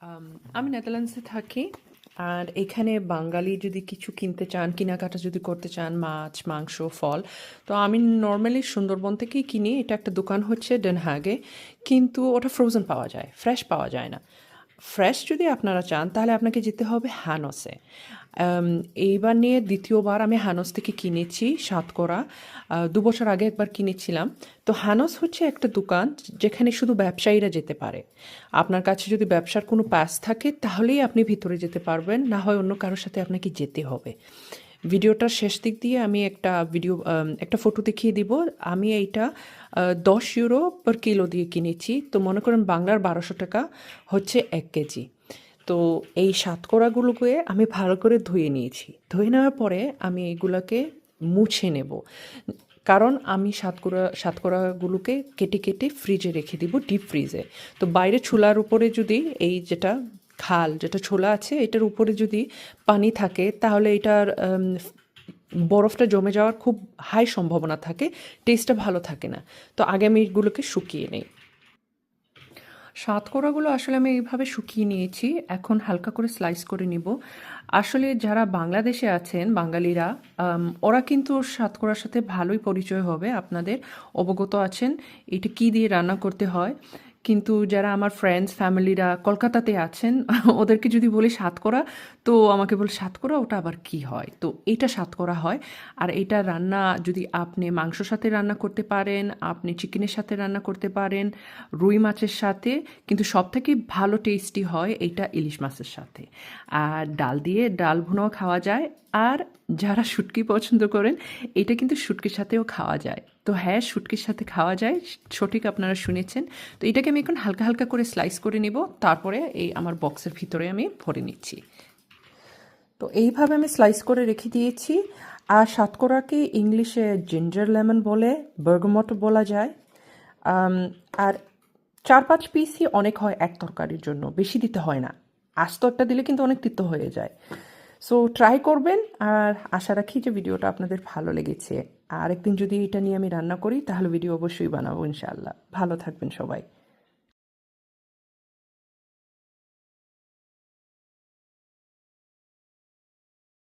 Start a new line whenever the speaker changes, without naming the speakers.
আম, আমি নেদারল্যান্ডসে থাকি। আর এখানে বাঙালি যদি কিছু কিনতে চান, কেনাকাটা যদি করতে চান, মাছ মাংস ফল, তো আমি নর্মালি সুন্দরবন থেকেই কিনি। এটা একটা দোকান হচ্ছে ডেনহাগে, কিন্তু ওটা ফ্রোজেন পাওয়া যায়, ফ্রেশ পাওয়া যায় না। ফ্রেশ যদি আপনারা চান তাহলে আপনাকে যেতে হবে হ্যানসে। আম, এইবার নিয়ে দ্বিতীয়বার আমি হ্যানস থেকে কিনেছি সাতকরা। 2 বছর আগে একবার কিনেছিলাম। তো হ্যানস হচ্ছে একটা দোকান যেখানে শুধু ব্যবসায়ীরা যেতে পারে। আপনার কাছে যদি ব্যবসার কোনো পাস থাকে তাহলেই আপনি ভিতরে যেতে পারবেন, না হয় অন্য কারোর সাথে আপনাকে যেতে হবে। ভিডিওটার শেষ দিক দিয়ে আমি একটা ফটো দেখিয়ে দিব। আমি এইটা 10 ইউরো পার কিলো দিয়ে কিনেছি। তো মনে করেন বাংলার 1200 টাকা হচ্ছে 1 কেজি। তো এই সাতকড়াগুলোকে আমি ভালো করে ধুয়ে নিয়েছি। ধুয়ে নেওয়ার পরে আমি এগুলাকে মুছে নেব, কারণ আমি সাতকড়াগুলোকে কেটে কেটে ফ্রিজে রেখে দিব, ডিপ ফ্রিজে। তো বাইরে চুলার উপরে যদি এই যেটা ছোলা আছে এটার উপরে যদি পানি থাকে তাহলে এটার বরফটা জমে যাওয়ার খুব হাই সম্ভাবনা থাকে, টেস্টটা ভালো থাকে না। তো আগে আমি এগুলোকে শুকিয়ে নিই। সাতকড়াগুলো আসলে আমি এইভাবে শুকিয়ে নিয়েছি, এখন হালকা করে স্লাইস করে নিব। আসলে যারা বাংলাদেশে আছেন বাঙালিরা, ওরা কিন্তু সাতকড়ার সাথে ভালোই পরিচয় হবে, আপনাদের অবগত আছেন এটা কী দিয়ে রান্না করতে হয়। কিন্তু যারা আমার ফ্রেন্ডস ফ্যামিলিরা কলকাতাতে আছেন ওদেরকে যদি বলি সাতকড়া, তো আমাকে বলে সাতকড়া ওটা আবার কি হয়। তো এটা সাতকড়া হয়। আর এটা রান্না যদি আপনি মাংসর সাথে রান্না করতে পারেন, আপনি চিকেনের সাথে রান্না করতে পারেন, রুই মাছের সাথে, কিন্তু সবথেকে ভালো টেস্টি হয় এটা ইলিশ মাছের সাথে। আর ডাল দিয়ে ডাল ভুনাও খাওয়া যায়। আর যারা শুটকি পছন্দ করেন, এটা কিন্তু শুটকির সাথেও খাওয়া যায়। তো হ্যাঁ, শুটকির সাথে খাওয়া যায়, সঠিক আপনারা শুনেছেন। তো এটাকে আমি এখন হালকা হালকা করে স্লাইস করে নিব, তারপরে এই আমার বক্সের ভিতরে আমি ভরে নিচ্ছি। তো এইভাবে আমি স্লাইস করে রেখে দিয়েছি। আর সাতকরাকে ইংলিশে জিঞ্জার লেমন বলে, বার্গমট বলা যায়। আম, আর 4-5 পিসই অনেক হয় এক তরকারির জন্য, বেশি দিতে হয় না। আস্ত একটা দিলে কিন্তু অনেক তিতো হয়ে যায়। সো ট্রাই করবেন। আর আশা রাখি যে ভিডিওটা আপনাদের ভালো লেগেছে। আর একদিন যদি এটা নিয়ে আমি রান্না করি তাহলে ভিডিও অবশ্যই বানাবো ইনশাআল্লাহ। ভালো থাকবেন সবাই।